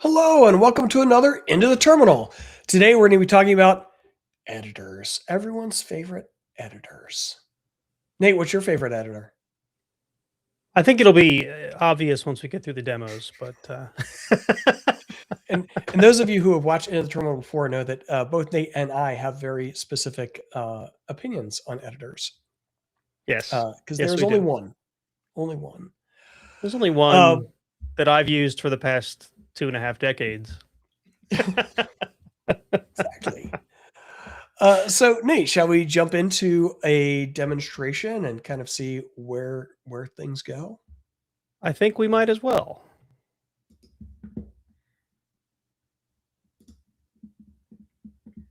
Hello, and welcome to another Into the Terminal. Today, we're going to be talking about editors, everyone's favorite editors. Nate, what's your favorite editor? I think it'll be obvious once we get through the demos, but And those of you who have watched Into the Terminal before know that both Nate and I have very specific opinions on editors. yes, Because yes, there's we only do. one. Only one. There's only Uh, one that I've used for the past 2.5 decades. exactly. So, Nate, shall we jump into a demonstration and kind of see where things go? I think we might as well.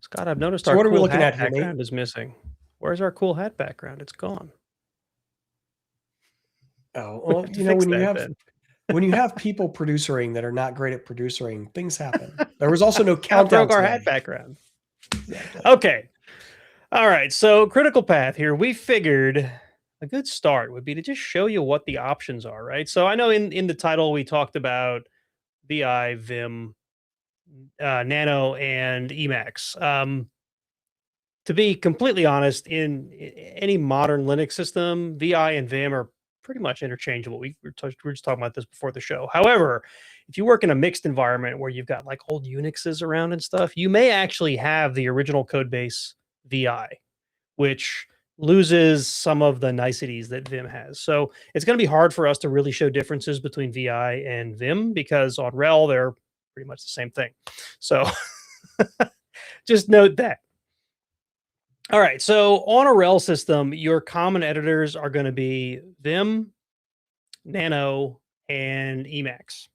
Scott, I've noticed So our what are we cool looking hat at here, Nate? background is missing. Where's our cool hat background? It's gone. Oh, We well, have to fix that then. when you have people producing that are not great at producing, things happen. There was also no Scott countdown broke our today. hat background. Exactly. Okay. All right. So critical path here. We figured a good start would be to just show you what the options are, right? So I know in the title we talked about VI, Vim, Nano, and Emacs. To be completely honest, in any modern Linux system, VI and Vim are pretty much interchangeable. We were just talking about this before the show. However, if you work in a mixed environment where you've got like old Unixes around and stuff, you may actually have the original code base VI, which loses some of the niceties that Vim has. So it's going to be hard for us to really show differences between VI and Vim because on RHEL, they're pretty much the same thing. So just note that. All right. So on a RHEL system, your common editors are going to be Vim, Nano, and Emacs.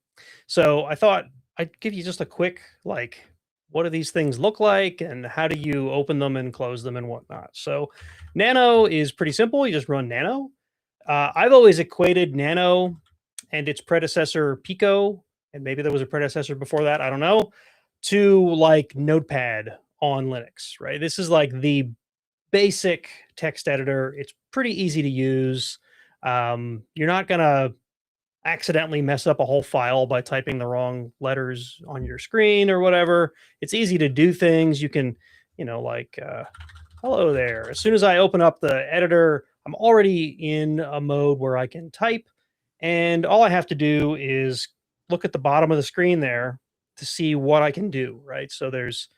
So I thought I'd give you just a quick, like, what do these things look like and how do you open them and close them and whatnot? So Nano is pretty simple. You just run Nano. I've always equated Nano and its predecessor Pico, and maybe there was a predecessor before that, I don't know, to like Notepad on Linux, right? This is like the basic text editor. It's pretty easy to use. You're not going to accidentally mess up a whole file by typing the wrong letters on your screen or whatever. It's easy to do things. You can, like, hello there. As soon as I open up the editor, I'm already in a mode where I can type. And all I have to do is look at the bottom of the screen there to see what I can do, right? So there's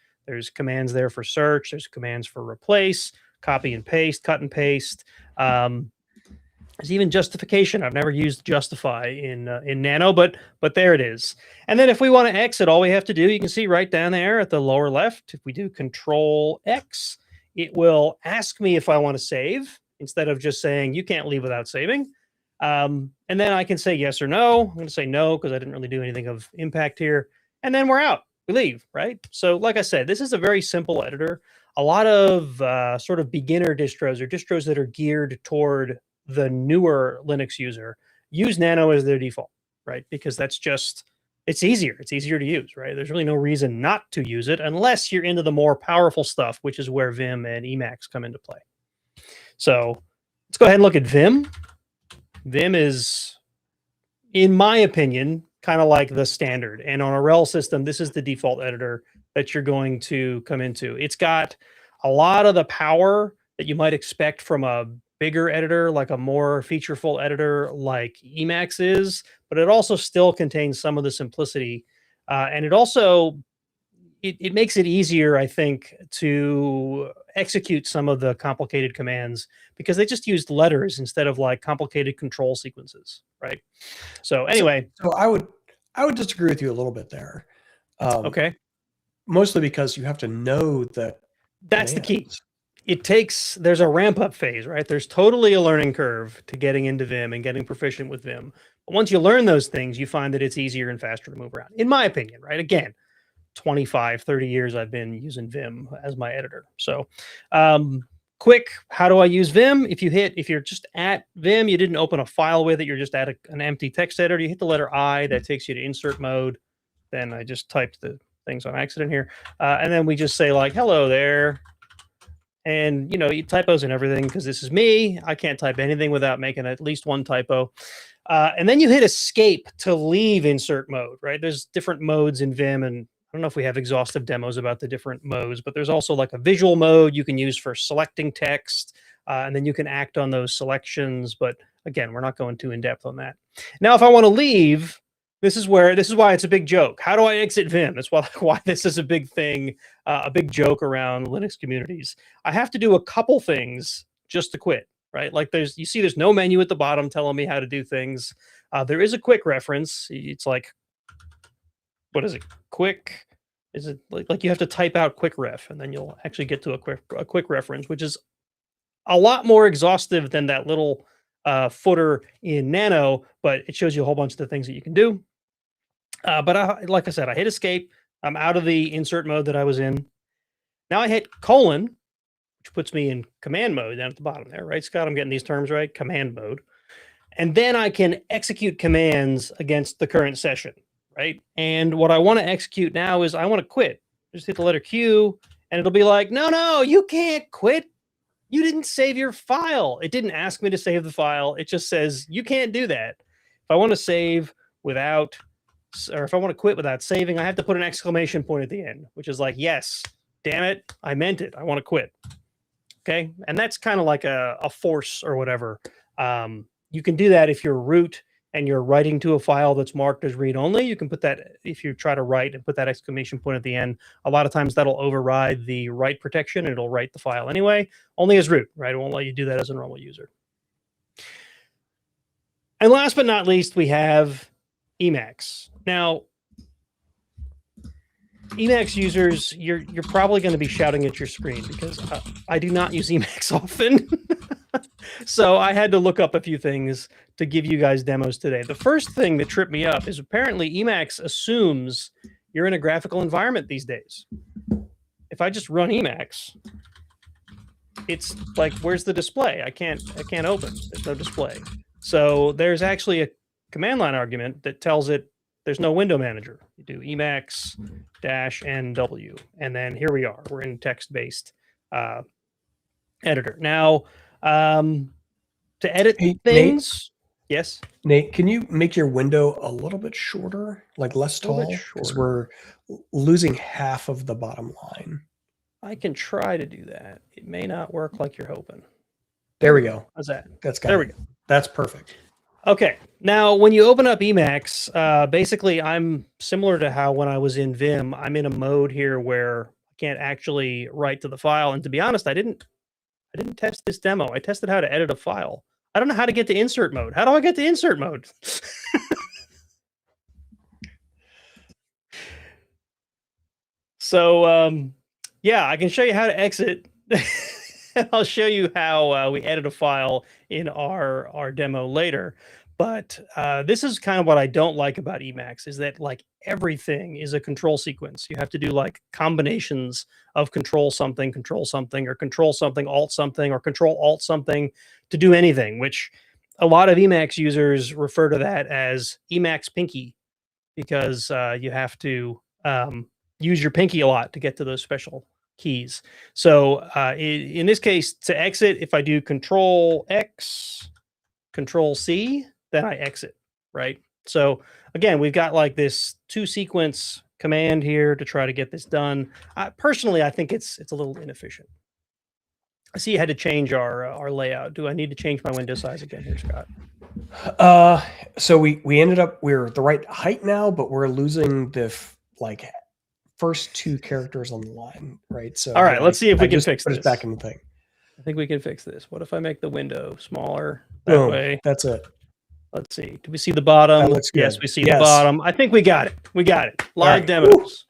commands there for search, there's commands for replace, copy and paste, cut and paste. There's even justification. I've never used justify in Nano, but there it is. And then if we want to exit, all we have to do, you can see right down there at the lower left, if we do Control X, it will ask me if I want to save instead of just saying you can't leave without saving. And then I can say yes or no. I'm going to say no because I didn't really do anything of impact here. And then we're out. We leave, right? So like I said, this is a very simple editor. A lot of sort of beginner distros or distros that are geared toward the newer Linux user use Nano as their default, right? Because that's just, it's easier. It's easier to use, right? There's really no reason not to use it unless you're into the more powerful stuff, which is where Vim and Emacs come into play. So let's go ahead and look at Vim. Vim is, in my opinion, kind of like the standard. And on a RHEL system, this is the default editor that you're going to come into. It's got a lot of the power that you might expect from a bigger editor, like a more featureful editor like Emacs is, but it also still contains some of the simplicity. And it also it makes it easier, I think, to execute some of the complicated commands because they just used letters instead of like complicated control sequences, right? So anyway, So I would disagree with you a little bit there. okay, Mostly because you have to know the that's the key. commands. There's a ramp up phase, right? There's totally a learning curve to getting into Vim and getting proficient with Vim. But once you learn those things, you find that it's easier and faster to move around, in my opinion, right? Again, 25, 30 years I've been using Vim as my editor. So, quick, how do I use Vim? If you're just at Vim, you didn't open a file with it, you're just at an empty text editor, you hit the letter I, that takes you to insert mode. Then I just typed the things on accident here. And then we just say like, hello there. And, typos and everything, because this is me. I can't type anything without making at least one typo. And then you hit escape to leave insert mode, right? There's different modes in Vim, and I don't know if we have exhaustive demos about the different modes, but there's also like a visual mode you can use for selecting text, and then you can act on those selections. But again, we're not going too in depth on that. Now, if I want to leave, this is why it's a big joke. How do I exit Vim? That's why this is a big thing, a big joke around Linux communities. I have to do a couple things just to quit, right? Like there's no menu at the bottom telling me how to do things. There is a quick reference. It's like, what is it? Quick? Is it like you have to type out quick ref, and then you'll actually get to a quick reference, which is a lot more exhaustive than that little footer in Nano, but it shows you a whole bunch of the things that you can do. But like I said, I hit escape. I'm out of the insert mode that I was in. Now I hit colon, which puts me in command mode down at the bottom there, right, Scott? I'm getting these terms right, command mode. And then I can execute commands against the current session, right? And what I want to execute now is I want to quit. Just hit the letter Q, and it'll be like, no, you can't quit. You didn't save your file. It didn't ask me to save the file. It just says, you can't do that. If I want to save without, or if I want to quit without saving, I have to put an exclamation point at the end, which is like, yes, damn it, I meant it. I want to quit. Okay. And that's kind of like a force or whatever. You can do that if you're root and you're writing to a file that's marked as read only. You can put that, if you try to write and put that exclamation point at the end, a lot of times that'll override the write protection and it'll write the file anyway, only as root, right? It won't let you do that as a normal user. And last but not least, we have Emacs. Now, Emacs users, you're probably going to be shouting at your screen because I do not use Emacs often. So I had to look up a few things to give you guys demos today. The first thing that tripped me up is apparently Emacs assumes you're in a graphical environment these days. If I just run Emacs, it's like, where's the display? I can't open. There's no display. So there's actually a command line argument that tells it there's no window manager. You do Emacs -NW, and then here we are. We're in text-based editor. Now, to edit things, Nate, yes? Nate, can you make your window a little bit shorter, like less tall? Because we're losing half of the bottom line. I can try to do that. It may not work like you're hoping. There we go. How's that? There we go. That's perfect. Okay. Now, when you open up Emacs, basically, I'm similar to how when I was in Vim, I'm in a mode here where I can't actually write to the file. And to be honest, I didn't test this demo. I tested how to edit a file. I don't know how to get to insert mode. How do I get to insert mode? So, yeah, I can show you how to exit. I'll show you how we edit a file in our demo later. But this is kind of what I don't like about Emacs, is that like everything is a control sequence. You have to do like combinations of control something, or control something, alt something, or control alt something to do anything, which a lot of Emacs users refer to that as Emacs pinky, because you have to use your pinky a lot to get to those special keys. So in this case, to exit, if I do Control X, Control C, then I exit, right? So again, we've got like this 2-sequence command here to try to get this done. Personally, I think it's a little inefficient. I see you had to change our layout. Do I need to change my window size again here, Scott? So we ended up, we're the right height now, but we're losing the like first 2 characters on the line, right? So all right, let's see if we can fix this. Put it back in the thing. I think we can fix this. What if I make the window smaller that way? That's it. Let's see. Do we see the bottom? That looks good. Yes, we see the bottom. I think we got it. We got it. Live demos.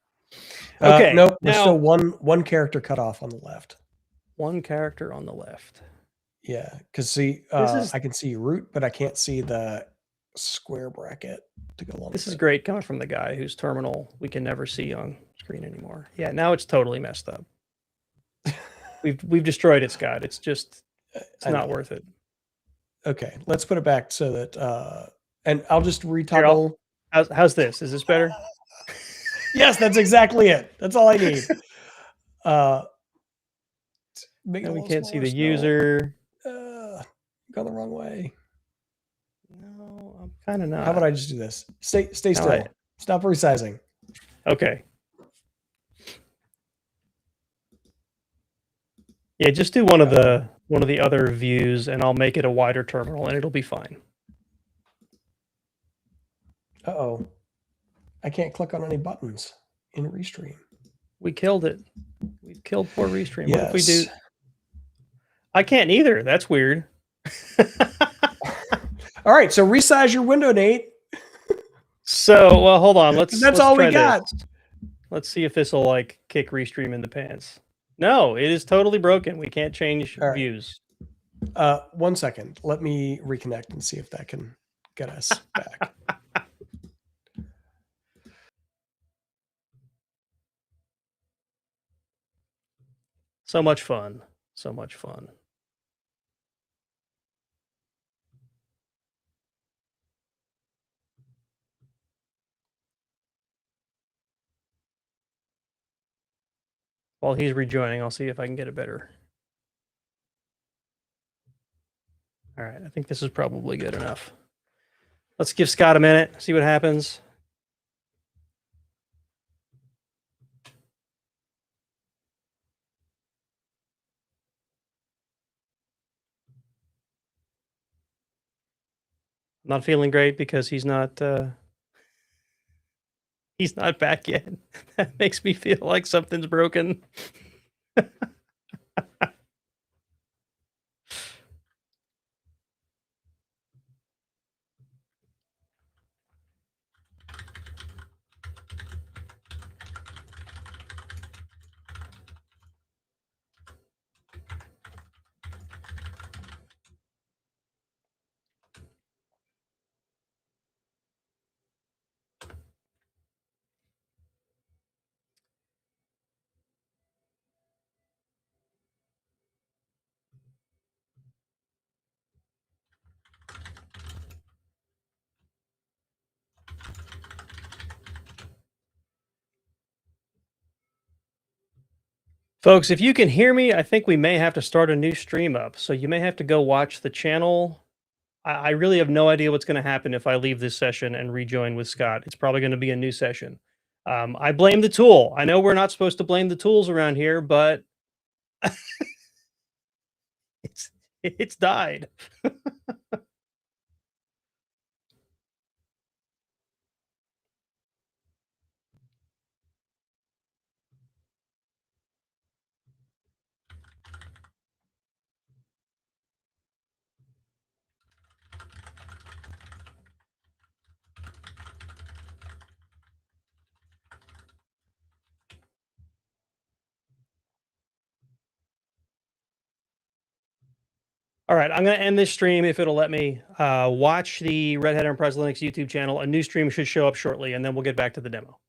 Okay. Nope. There's still one character cut off on the left. One character on the left. Yeah, because see, I can see root, but I can't see the square bracket to go along. This is great coming from the guy whose terminal we can never see on screen anymore. Yeah, now it's totally messed up. We've destroyed it, Scott. It's just not worth it. Okay, let's put it back so that and I'll just retoggle. How's this? Is this better? Yes, that's exactly it. That's all I need. Make it And a we little can't see smaller the still. user. Gone the wrong way. No, I'm kind of not. How about I just do this? Stay How still. Stop resizing. Okay. Yeah, just do one of the other views, and I'll make it a wider terminal, and it'll be fine. Uh-oh. I can't click on any buttons in Restream. We killed it. We killed poor Restream. Yes. What if we do? I can't either. That's weird. All right, so resize your window, Nate. So, well, hold on. That's all we got. Let's see if this will like kick Restream in the pants. No, it is totally broken. We can't change views. 1 second. Let me reconnect and see if that can get us back. So much fun. So much fun. While he's rejoining, I'll see if I can get it better. All right, I think this is probably good enough. Let's give Scott a minute, see what happens. I'm not feeling great because he's not back yet. That makes me feel like something's broken. Folks, if you can hear me, I think we may have to start a new stream up. So you may have to go watch the channel. I really have no idea what's going to happen if I leave this session and rejoin with Scott. It's probably going to be a new session. I blame the tool. I know we're not supposed to blame the tools around here, but it's died. All right, I'm going to end this stream if it'll let me. Watch the Red Hat Enterprise Linux YouTube channel. A new stream should show up shortly, and then we'll get back to the demo.